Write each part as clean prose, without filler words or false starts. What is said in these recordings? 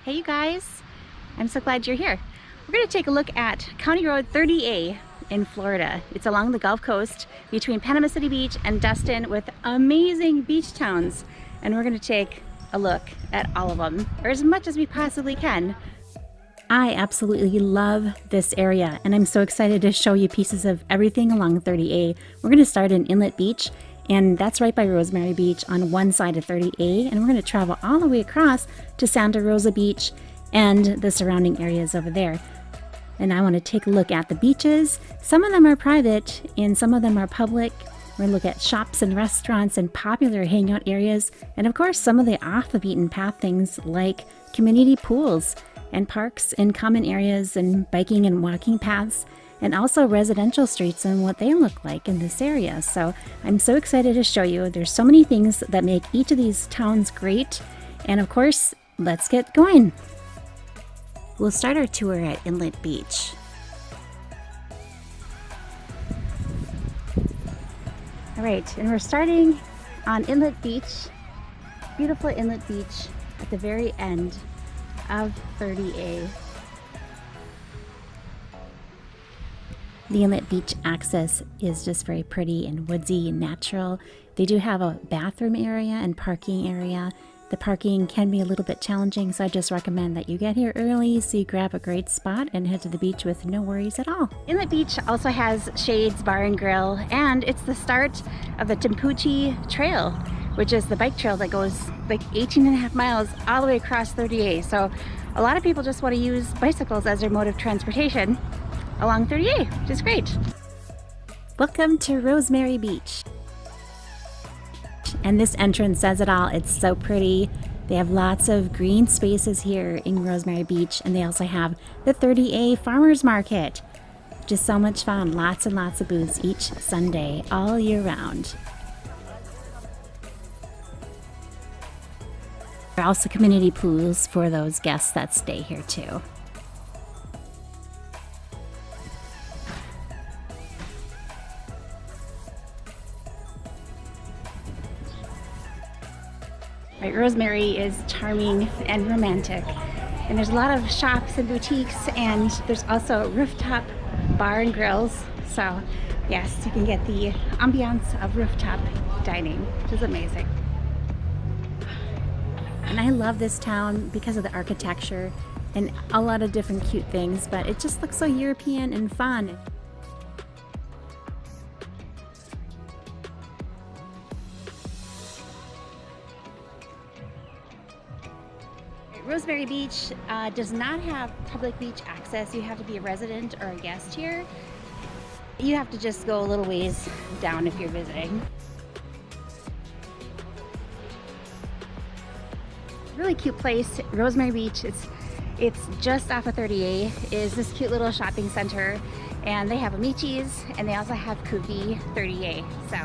Hey you guys, I'm so glad you're here. We're going to take a look at County Road 30A in Florida. It's along the Gulf Coast between Panama City Beach and Destin with amazing beach towns. And we're going to take a look at all of them, or as much as we possibly can. I absolutely love this area and I'm so excited to show you pieces of everything along 30A. We're going to start in Inlet Beach, and that's right by Rosemary Beach on one side of 30A, and we're going to travel all the way across to Santa Rosa Beach and the surrounding areas over there. And I want to take a look at the beaches. Some of them are private and some of them are public. We're going to look at shops and restaurants and popular hangout areas, and of course some of the off the beaten path things like community pools and parks and common areas and biking and walking paths, and also residential streets and what they look like in this area. So I'm so excited to show you. There's so many things that make each of these towns great. And of course, let's get going. We'll start our tour at Inlet Beach. All right, and we're starting on Inlet Beach, beautiful Inlet Beach at the very end of 30A. The Inlet Beach access is just very pretty and woodsy and natural. They do have a bathroom area and parking area. The parking can be a little bit challenging, so I just recommend that you get here early so you grab a great spot and head to the beach with no worries at all. Inlet Beach also has Shades Bar and Grill, and it's the start of the Tempucci Trail, which is the bike trail that goes like 18.5 miles all the way across 30A. So a lot of people just want to use bicycles as their mode of transportation along 30A, which is great. Welcome to Rosemary Beach. And this entrance says it all. It's so pretty. They have lots of green spaces here in Rosemary Beach, and they also have the 30A Farmers Market, which is so much fun. Lots and lots of booths each Sunday, all year round. There are also community pools for those guests that stay here too. Right, Rosemary is charming and romantic, and there's a lot of shops and boutiques, and there's also rooftop bar and grills. So yes, you can get the ambiance of rooftop dining, which is amazing. And I love this town because of the architecture and a lot of different cute things, but it just looks so European and fun. Rosemary Beach does not have public beach access. You have to be a resident or a guest here. You have to just go a little ways down if you're visiting. Really cute place, Rosemary Beach. It's just off of 30A. Is this cute little shopping center, and they have Amici's, and they also have Kuvi 30A. So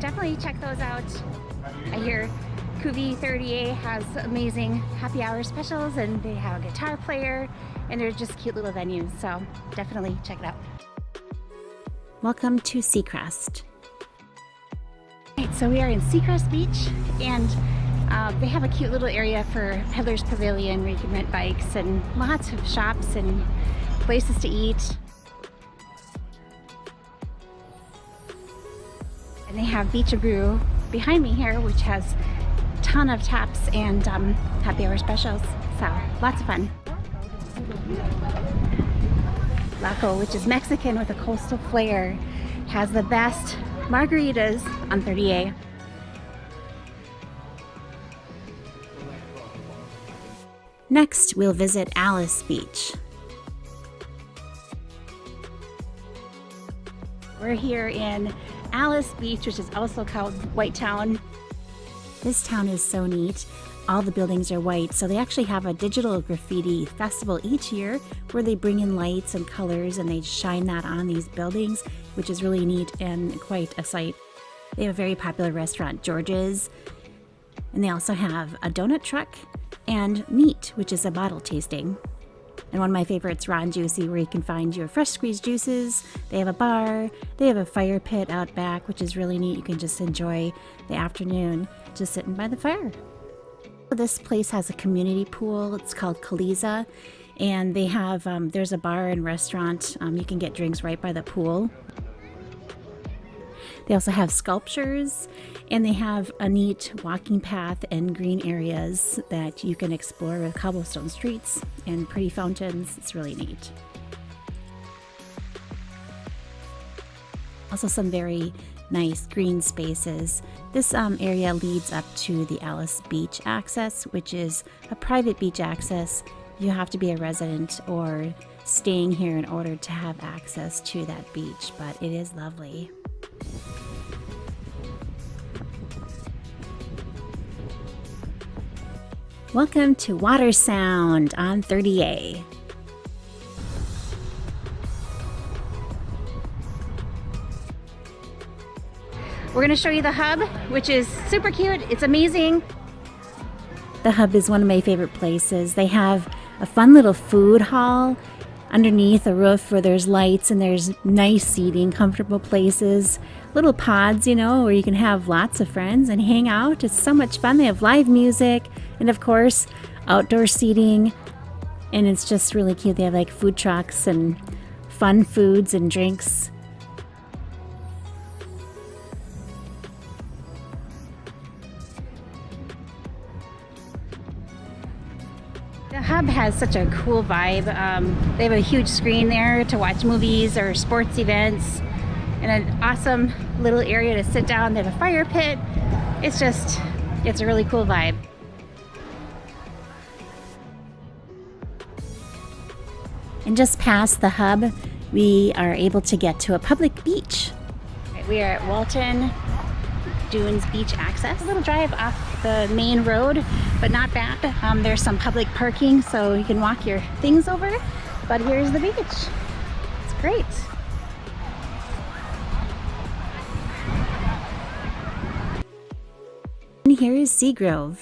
definitely check those out. I hear Kuvi 30A has amazing happy hour specials, and they have a guitar player, and they're just cute little venues, so definitely check it out. Welcome to Seacrest. Right, so we are in Seacrest Beach, and they have a cute little area for Peddler's Pavilion where you can rent bikes and lots of shops and places to eat. And they have Beach Brew behind me here, which has ton of taps and happy hour specials, so lots of fun. Laco, which is Mexican with a coastal flair, has the best margaritas on 30A. Next, we'll visit Alice Beach. We're here in Alice Beach, which is also called White Town. This town is so neat. All the buildings are white, so they actually have a digital graffiti festival each year where they bring in lights and colors and they shine that on these buildings, which is really neat and quite a sight. They have a very popular restaurant, George's, and they also have a donut truck and Meat, which is a bottle tasting. And one of my favorites, Raw and Juicy, where you can find your fresh squeezed juices. They have a bar, they have a fire pit out back, which is really neat. You can just enjoy the afternoon just sitting by the fire. This place has a community pool. It's called Kaliza, and they have there's a bar and restaurant. You can get drinks right by the pool. They also have sculptures, and they have a neat walking path and green areas that you can explore with cobblestone streets and pretty fountains. It's really neat. Also some very nice green spaces. This area leads up to the Alice Beach access, which is a private beach access. You have to be a resident or staying here in order to have access to that beach, but it is lovely. Welcome to Water Sound on 30A. We're going to show you the hub, which is super cute. It's amazing. The hub is one of my favorite places. They have a fun little food hall underneath a roof where there's lights and there's nice seating, comfortable places, little pods, you know, where you can have lots of friends and hang out. It's so much fun. They have live music and, of course, outdoor seating, and it's just really cute. They have like food trucks and fun foods and drinks. The hub has such a cool vibe. They have a huge screen there to watch movies or sports events, and an awesome little area to sit down. They have a fire pit. It's a really cool vibe. And just past the hub, we are able to get to a public beach. We are at Walton Dunes Beach Access. A little drive off the main road, but not bad. There's some public parking, so you can walk your things over. But here's the beach. It's great. And here is Seagrove.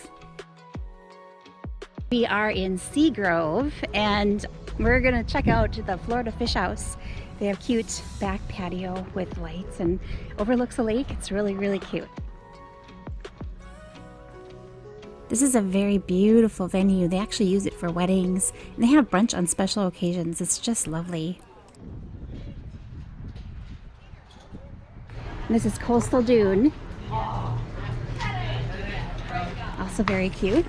We are in Seagrove, and we're gonna check out the Florida Fish House. They have cute back patio with lights and overlooks a lake. It's really, really cute. This is a very beautiful venue. They actually use it for weddings, and they have brunch on special occasions. It's just lovely. And this is Coastal Dune. Also very cute.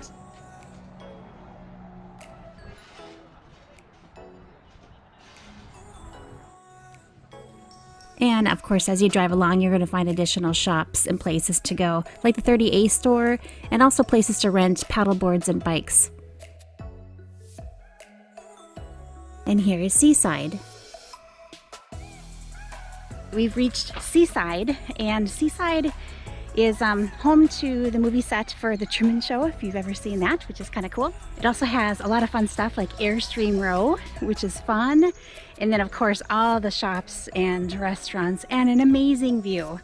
And of course, as you drive along, you're going to find additional shops and places to go, like the 30A store, and also places to rent paddle boards and bikes. And here is Seaside. We've reached Seaside, and Seaside is home to the movie set for The Truman Show, if you've ever seen that, which is kind of cool. It also has a lot of fun stuff like Airstream Row, which is fun. And then, of course, all the shops and restaurants and an amazing view.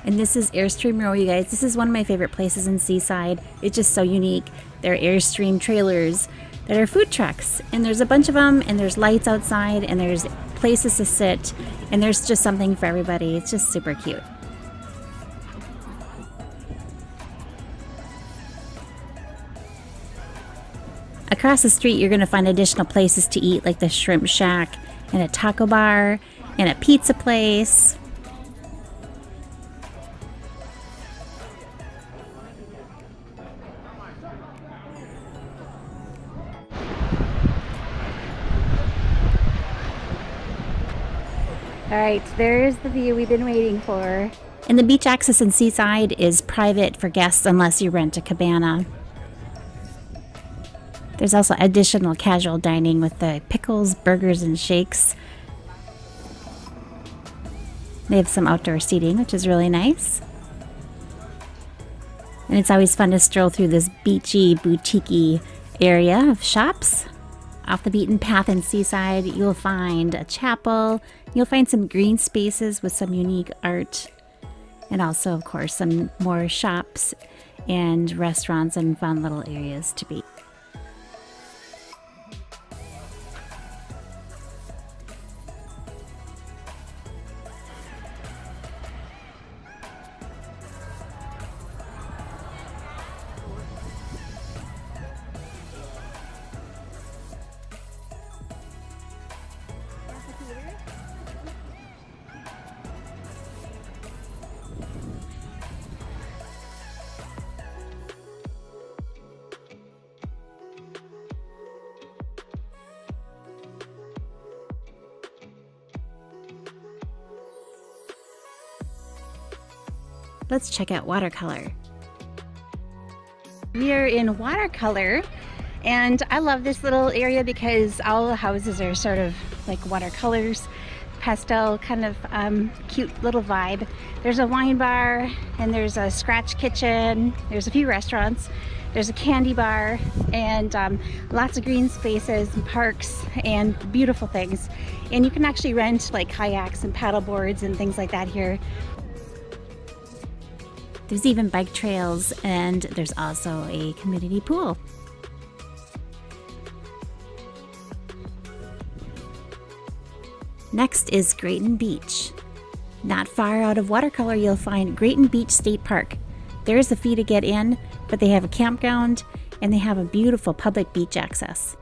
And this is Airstream Row, you guys. This is one of my favorite places in Seaside. It's just so unique. There are Airstream trailers that are food trucks, and there's a bunch of them, and there's lights outside, and there's places to sit, and there's just something for everybody. It's just super cute. Across the street, you're going to find additional places to eat, like the Shrimp Shack and a taco bar and a pizza place. All right, there's the view we've been waiting for. And the beach access in Seaside is private for guests unless you rent a cabana. There's also additional casual dining with the pickles, burgers, and shakes. They have some outdoor seating, which is really nice. And it's always fun to stroll through this beachy, boutique-y area of shops. Off the beaten path in Seaside, you'll find a chapel. You'll find some green spaces with some unique art. And also, of course, some more shops and restaurants and fun little areas to be. let's check out watercolor. We are in watercolor, and I love this little area because all the houses are sort of like watercolors, pastel kind of cute little vibe. There's a wine bar, and there's a scratch kitchen, there's a few restaurants, there's a candy bar, and lots of green spaces and parks and beautiful things. And you can actually rent like kayaks and paddle boards and things like that here. There's even bike trails, and there's also a community pool. Next is Grayton Beach. Not far out of watercolor, you'll find Grayton Beach State Park. There is a fee to get in, but they have a campground and they have a beautiful public beach access.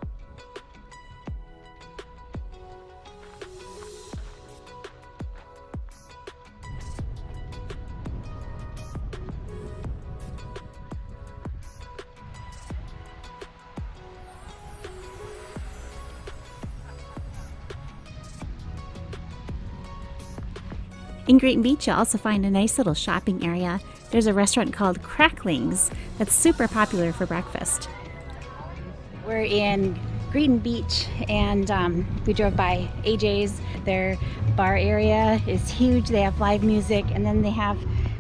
In Grayton Beach, you'll also find a nice little shopping area. There's a restaurant called Cracklings that's super popular for breakfast. We're in Grayton Beach, and we drove by AJ's. Their bar area is huge. They have live music, and then they have,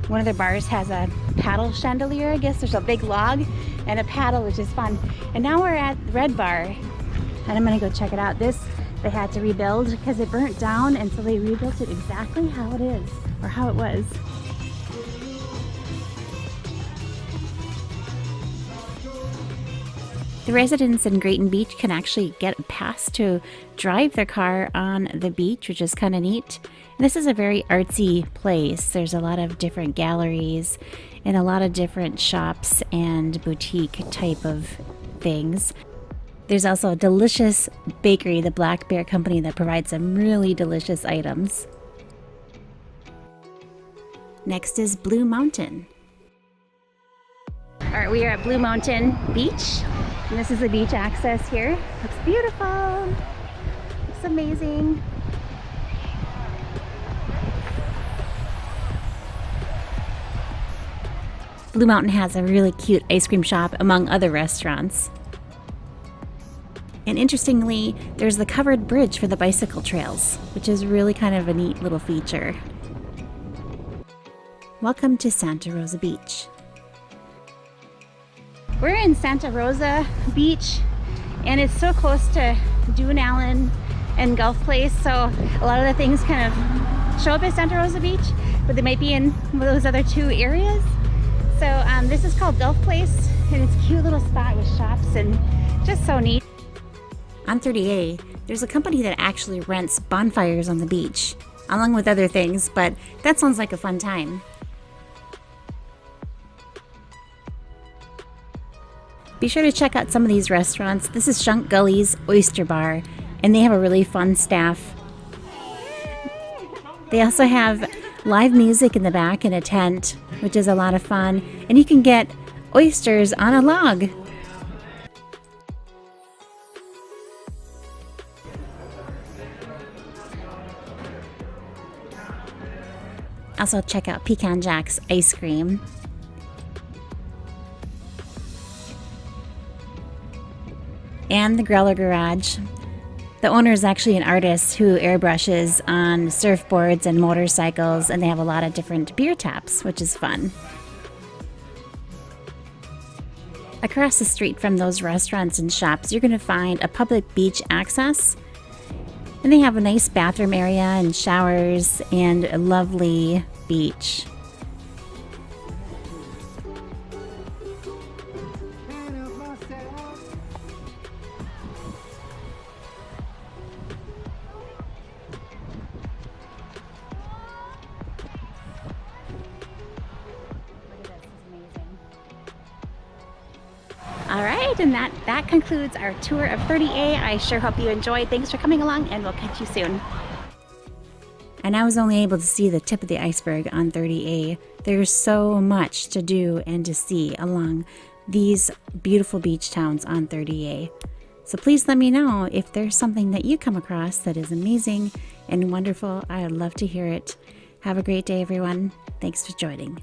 one of their bars has a paddle chandelier. I guess there's a big log and a paddle, which is fun. And now we're at Red Bar, and I'm gonna go check it out. This they had to rebuild because it burnt down, and so they rebuilt it exactly how it is, or how it was. The residents in Grayton Beach can actually get a pass to drive their car on the beach, which is kind of neat. And this is a very artsy place. There's a lot of different galleries and a lot of different shops and boutique type of things. There's also a delicious bakery, the Black Bear Company, that provides some really delicious items. Next is Blue Mountain. All right, we are at Blue Mountain Beach, and this is the beach access here. Looks beautiful. Looks amazing. Blue Mountain has a really cute ice cream shop among other restaurants. And interestingly, there's the covered bridge for the bicycle trails, which is really kind of a neat little feature. Welcome to Santa Rosa Beach. We're in Santa Rosa Beach, and it's so close to Dune Allen and Gulf Place, so a lot of the things kind of show up at Santa Rosa Beach, but they might be in those other two areas. So this is called Gulf Place, and it's a cute little spot with shops and just so neat. On 30A, there's a company that actually rents bonfires on the beach, along with other things, but that sounds like a fun time. Be sure to check out some of these restaurants. This is Shunk Gully's Oyster Bar, and they have a really fun staff. They also have live music in the back in a tent, which is a lot of fun, and you can get oysters on a log. Also check out Pecan Jack's ice cream. And the Growler Garage. The owner is actually an artist who airbrushes on surfboards and motorcycles, and they have a lot of different beer taps, which is fun. Across the street from those restaurants and shops, you're going to find a public beach access. And they have a nice bathroom area and showers and a lovely beach. All right, and that concludes our tour of 30A. I sure hope you enjoyed. Thanks for coming along, and we'll catch you soon. And I was only able to see the tip of the iceberg on 30A. There's so much to do and to see along these beautiful beach towns on 30A. So please let me know if there's something that you come across that is amazing and wonderful. I'd love to hear it. Have a great day, everyone. Thanks for joining.